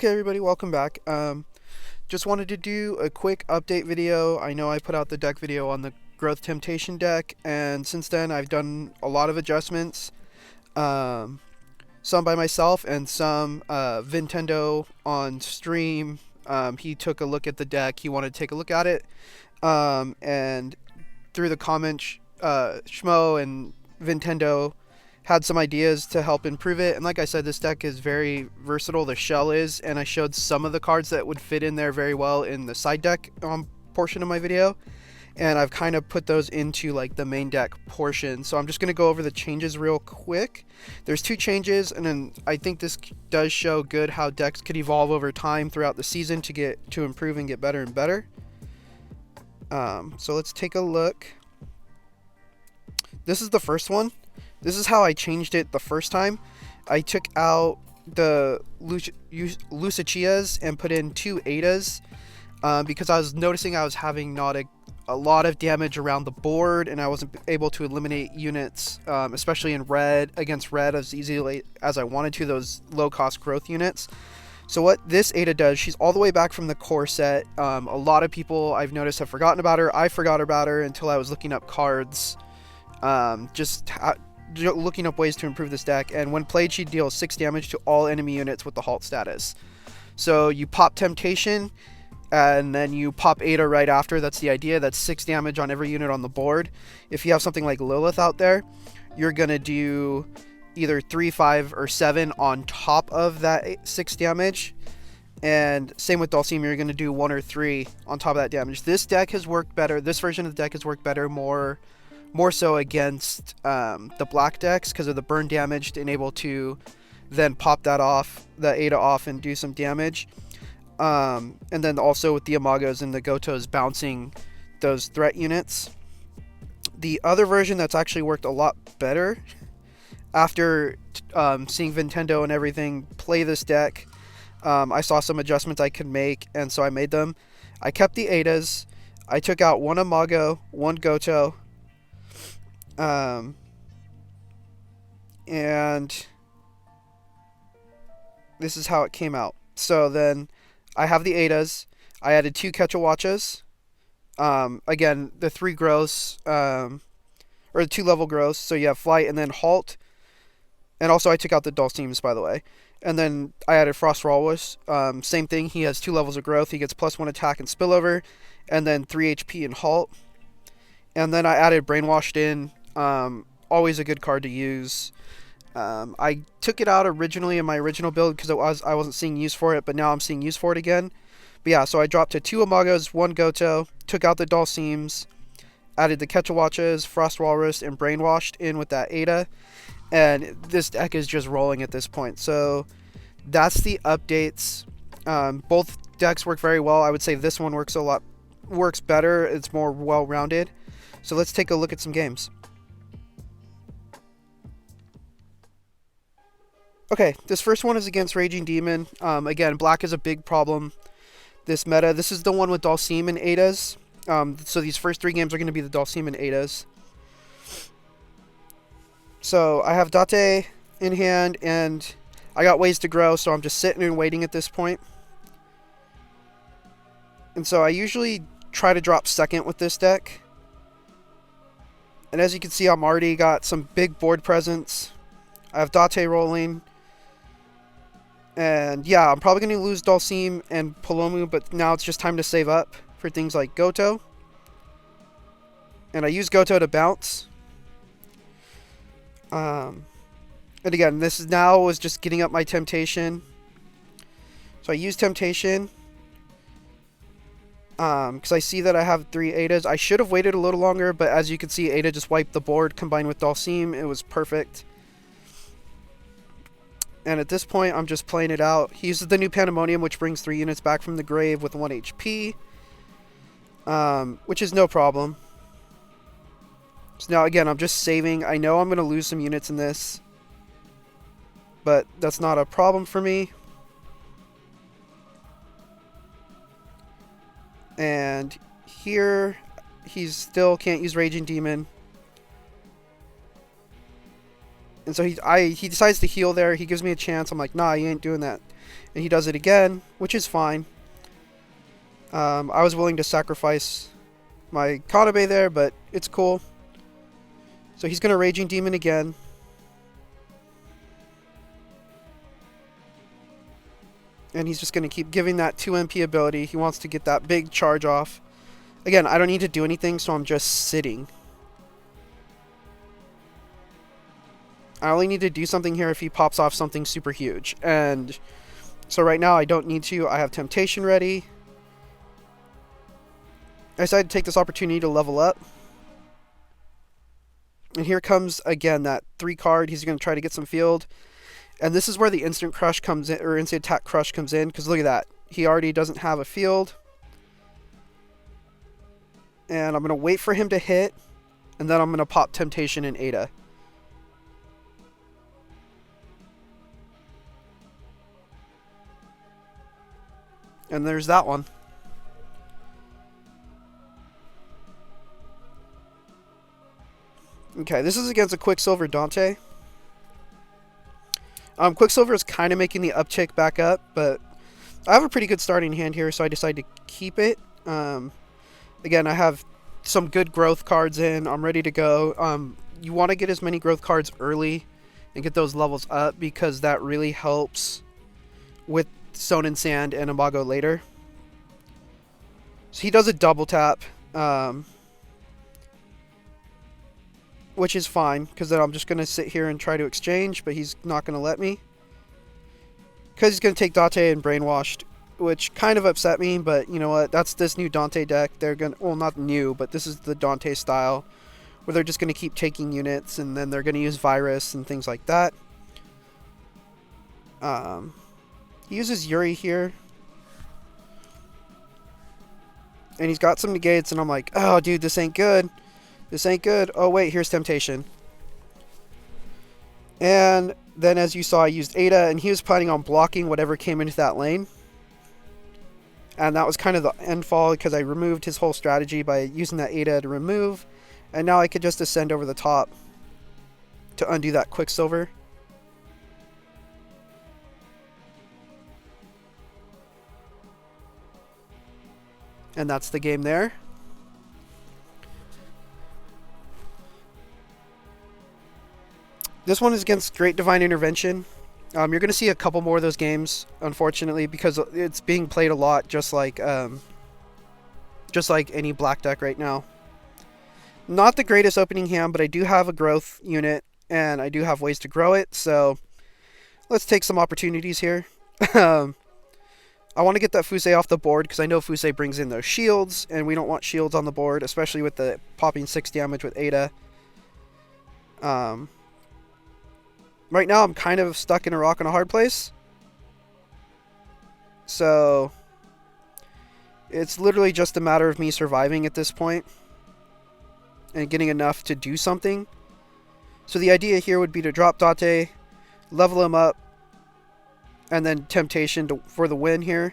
Okay, everybody, welcome back. Just wanted to do a quick update video. I know I put out the deck video on the Growth Temptation deck, and since then I've done a lot of adjustments. Some by myself and some Vintendo on stream. He took a look at the deck. He wanted to take a look at it, and through the comments, Shmo and Vintendo had some ideas to help improve it. And like I said, this deck is very versatile, the shell is, and I showed some of the cards that would fit in there very well in the side deck portion of my video, and I've kind of put those into like the main deck portion. So I'm just going to go over the changes real quick. There's two changes, and then I think this does show good how decks could evolve over time throughout the season to improve and get better and better. So let's take a look. This is the first one. This is how I changed it the first time. I took out the Lusachias and put in two Adas because I was noticing I was having not a lot of damage around the board, and I wasn't able to eliminate units, especially in red, against red as easily as I wanted to, those low-cost growth units. So what this Ada does, she's all the way back from the core set. A lot of people I've noticed have forgotten about her. I forgot about her until I was looking up cards. Looking up ways to improve this deck, and when played she deals 6 damage to all enemy units with the halt status. So you pop Temptation and then you pop Ada right after. That's the idea. That's 6 damage on every unit on the board. If you have something like Lilith out there, you're gonna do either 3, 5, or 7 on top of that 6 damage, and same with Dulcim, you're gonna do 1 or 3 on top of that damage. This deck has worked better. This version of the deck has worked better, more so against the black decks because of the burn damage, and able to then pop that off, the Ada off, and do some damage. And then also with the Imagos and the Gotos bouncing those threat units. The other version that's actually worked a lot better after seeing Vintendo and everything play this deck, I saw some adjustments I could make, and so I made them. I kept the Adas. I took out one Imago, one Goto, and this is how it came out. So then I have the Adas. I added 2 Quetzalwatchas. Again, the 3 growths, or the 2 level growths. So you have flight and then halt. And also I took out the Dulcims, by the way. And then I added Frost Walrus. Same thing. He has 2 levels of growth. He gets +1 attack and spillover, and then 3 HP and halt. And then I added Brainwashed in. Always a good card to use. I took it out originally in my original build because I wasn't seeing use for it, but now I'm seeing use for it again. But yeah, so I dropped to 2 Imagos, 1 Goto, took out the Dulcims, added the Quetzalwatchas, Frost Walrus, and Brainwashed in with that Ada, and this deck is just rolling at this point. So that's the updates. Both decks work very well. I would say this one works better. It's more well-rounded. So let's take a look at some games. Okay, this first one is against Raging Demon. Again, black is a big problem this meta. This is the one with Dulcim and Adas. So these first 3 games are going to be the Dulcim and Adas. So I have Date in hand, and I got ways to grow, so I'm just sitting and waiting at this point. And so I usually try to drop second with this deck. And as you can see, I'm already got some big board presence. I have Date rolling. And yeah, I'm probably going to lose Dulcim and Palomu, but now it's just time to save up for things like Goto. And I use Goto to bounce. And again, this is now was just getting up my Temptation. So I use Temptation. Because I see that I have 3 Adas. I should have waited a little longer, but as you can see, Ada just wiped the board combined with Dulcim. It was perfect. And at this point, I'm just playing it out. He uses the new Pandemonium, which brings 3 units back from the grave with 1 HP. Which is no problem. So now, again, I'm just saving. I know I'm going to lose some units in this, but that's not a problem for me. And here, he still can't use Raging Demon. And so he decides to heal there. He gives me a chance. I'm like, nah, he ain't doing that. And he does it again, which is fine. I was willing to sacrifice my Kanabe there, but it's cool. So he's going to Raging Demon again. And he's just going to keep giving that 2 MP ability. He wants to get that big charge off. Again, I don't need to do anything, so I'm just sitting. I only need to do something here if he pops off something super huge. And so right now I don't need to. I have Temptation ready. I decided to take this opportunity to level up. And here comes, again, that 3 card. He's going to try to get some field. And this is where the Instant Crush comes in, or Instant Attack Crush comes in. Because look at that. He already doesn't have a field. And I'm going to wait for him to hit. And then I'm going to pop Temptation and Ada. And there's that one. Okay, this is against a Quicksilver Dante. Quicksilver is kind of making the uptick back up, but I have a pretty good starting hand here, so I decided to keep it. Again, I have some good growth cards in. I'm ready to go. You want to get as many growth cards early and get those levels up, because that really helps with Sonen Sand and Imago later. So he does a double tap, which is fine, because then I'm just going to sit here and try to exchange, but he's not going to let me. Because he's going to take Dante and Brainwashed, which kind of upset me, but you know what? That's this new Dante deck. They're going to, well, not new, but this is the Dante style, where they're just going to keep taking units, and then they're going to use Virus and things like that. He uses Yuri here. And he's got some negates, and I'm like, oh, dude, this ain't good. This ain't good. Oh, wait, here's Temptation. And then, as you saw, I used Ada, and he was planning on blocking whatever came into that lane. And that was kind of the end fall, because I removed his whole strategy by using that Ada to remove. And now I could just ascend over the top to undo that Quicksilver. And that's the game there. This one is against Great Divine Intervention. You're going to see a couple more of those games, unfortunately, because it's being played a lot, just like any black deck right now. Not the greatest opening hand, but I do have a growth unit, and I do have ways to grow it, so let's take some opportunities here. I want to get that Fusei off the board, because I know Fusei brings in those shields, and we don't want shields on the board, especially with the popping 6 damage with Ada. Right now I'm kind of stuck in a rock and a hard place. So it's literally just a matter of me surviving at this point and getting enough to do something. So the idea here would be to drop Date, level him up, and then Temptation for the win here.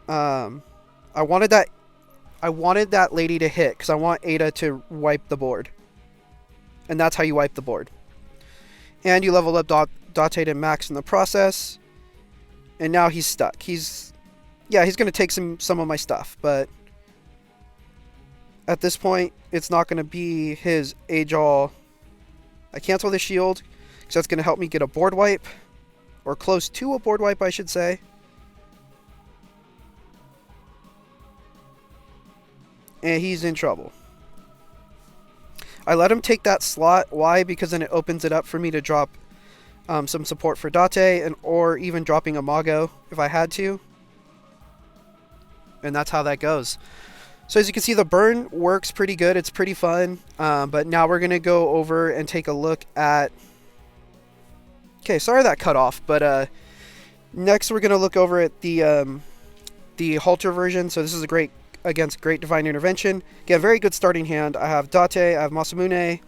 I wanted that lady to hit, because I want Ada to wipe the board. And that's how you wipe the board. And you level up Date to max in the process. And now he's stuck. He's going to take some of my stuff, but at this point, it's not going to be his age all. I cancel the shield, because that's going to help me get a board wipe. Or close to a board wipe, I should say. And he's in trouble. I let him take that slot. Why? Because then it opens it up for me to drop some support for Date, or even dropping a Mago if I had to. And that's how that goes. So as you can see, the burn works pretty good. It's pretty fun. But now we're going to go over and take a look at... Okay, sorry that cut off, but next we're going to look over at the halter version. So this is a great against Great Divine Intervention. Again, very good starting hand. I have Date, I have Masamune,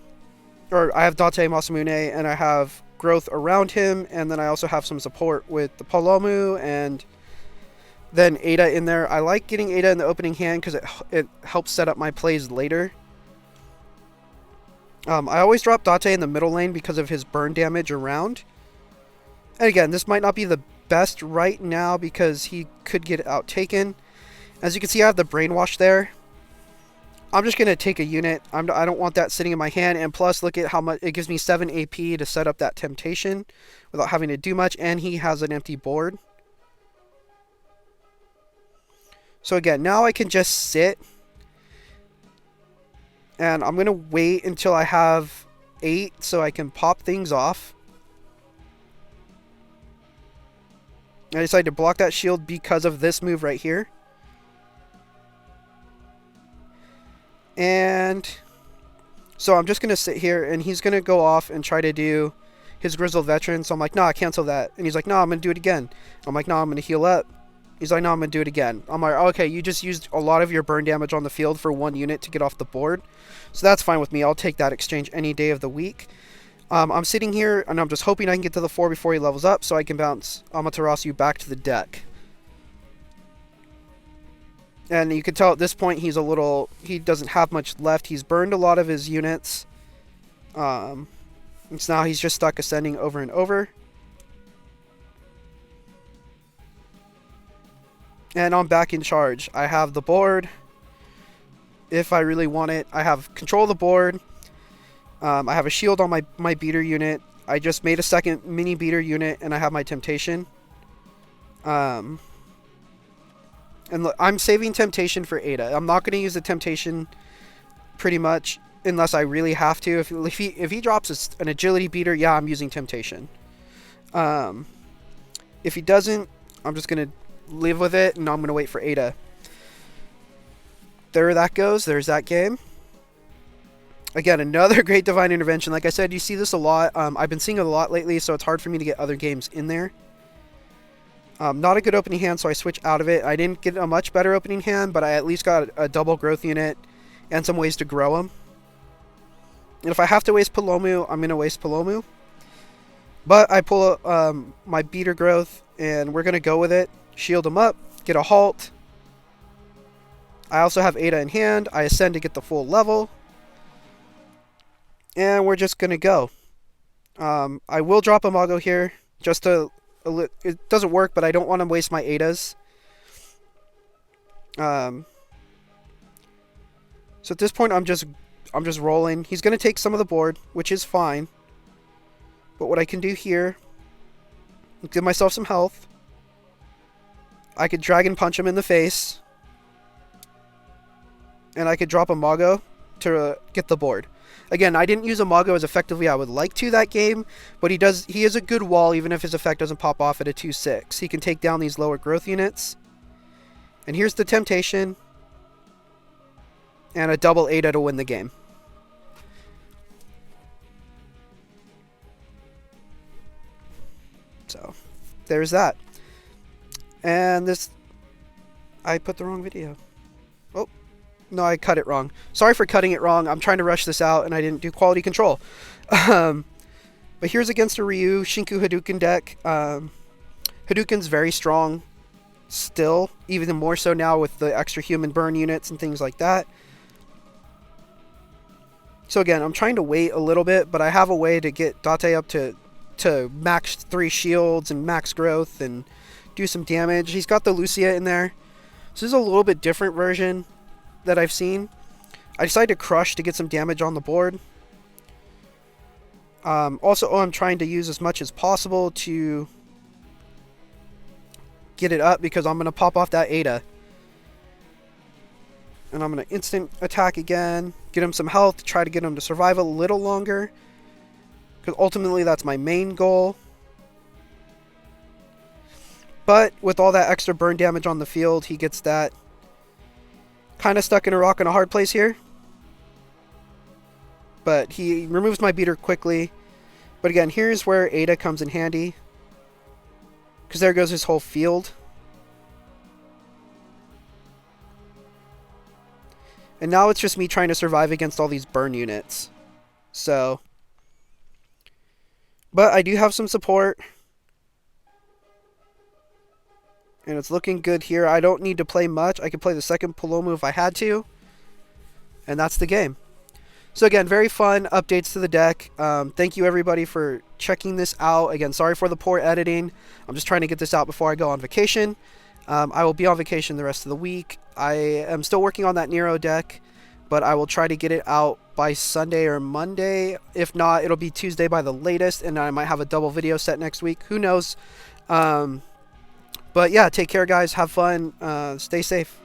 or I have Date, Masamune, and I have growth around him, and then I also have some support with the Palomu and then Ada in there. I like getting Ada in the opening hand because it helps set up my plays later. I always drop Date in the middle lane because of his burn damage around. And again, this might not be the best right now because he could get out taken. As you can see, I have the brainwash there. I'm just going to take a unit. I don't want that sitting in my hand. And plus, look at how much it gives me 7 AP to set up that temptation without having to do much. And he has an empty board. So again, now I can just sit. And I'm going to wait until I have 8 so I can pop things off. I decided to block that shield because of this move right here. And so I'm just going to sit here, and he's going to go off and try to do his Grizzled Veteran. So I'm like, nah, cancel that. And he's like, nah, I'm going to do it again. I'm like, nah, I'm going to heal up. He's like, no, I'm going to do it again. I'm like, okay, you just used a lot of your burn damage on the field for 1 unit to get off the board. So that's fine with me. I'll take that exchange any day of the week. I'm sitting here, and I'm just hoping I can get to the 4 before he levels up so I can bounce Amaterasu back to the deck. And you can tell at this point he doesn't have much left. He's burned a lot of his units. So now he's just stuck ascending over and over. And I'm back in charge. I have the board. If I really want it, I have control of the board. I have a shield on my beater unit. I just made a second mini beater unit, and I have my temptation. And look, I'm saving temptation for Ada. I'm not going to use the temptation pretty much unless I really have to. If he drops an agility beater, yeah, I'm using temptation. If he doesn't, I'm just going to live with it, and I'm going to wait for Ada. There that goes. There's that game. Again, another great Divine Intervention. Like I said, you see this a lot. I've been seeing it a lot lately, so it's hard for me to get other games in there. Not a good opening hand, so I switch out of it. I didn't get a much better opening hand, but I at least got a double growth unit and some ways to grow them. And if I have to waste Palomu, I'm going to waste Palomu. But I pull my beater growth, and we're going to go with it. Shield him up, get a halt. I also have Ada in hand. I ascend to get the full level. And we're just going to go. I will drop a Mago here. Just to... It doesn't work, but I don't want to waste my Adas. So at this point, I'm just rolling. He's going to take some of the board, which is fine. But what I can do here... give myself some health. I could Dragon Punch him in the face. And I could drop a Mago to get the board. Again, I didn't use a Mago as effectively I would like to that game, but he is a good wall even if his effect doesn't pop off at a 2/6. He can take down these lower growth units. And here's the temptation. And a double Ada to win the game. So, there's that. And this... I put the wrong video. Oh. No, I cut it wrong. Sorry for cutting it wrong. I'm trying to rush this out, and I didn't do quality control. But here's against a Ryu Shinku Hadouken deck. Hadouken's very strong still, even more so now with the extra human burn units and things like that. So again, I'm trying to wait a little bit, but I have a way to get Date up to max 3 shields and max growth and do some damage. He's got the Lucia in there. So this is a little bit different version that I've seen. I decided to crush to get some damage on the board. Also, I'm trying to use as much as possible to get it up because I'm going to pop off that Ada. And I'm going to instant attack again, get him some health, try to get him to survive a little longer. Because ultimately that's my main goal. But with all that extra burn damage on the field, he gets that. Kind of stuck in a rock and a hard place here. But he removes my beater quickly. But again, here's where Ada comes in handy. Because there goes his whole field. And now it's just me trying to survive against all these burn units. So. But I do have some support. And it's looking good here. I don't need to play much. I could play the second Palomu if I had to. And that's the game. So again, very fun updates to the deck. Thank you everybody for checking this out. Again, sorry for the poor editing. I'm just trying to get this out before I go on vacation. I will be on vacation the rest of the week. I am still working on that Nero deck, but I will try to get it out by Sunday or Monday. If not, it'll be Tuesday by the latest, and I might have a double video set next week. Who knows? But yeah, take care, guys. Have fun. Stay safe.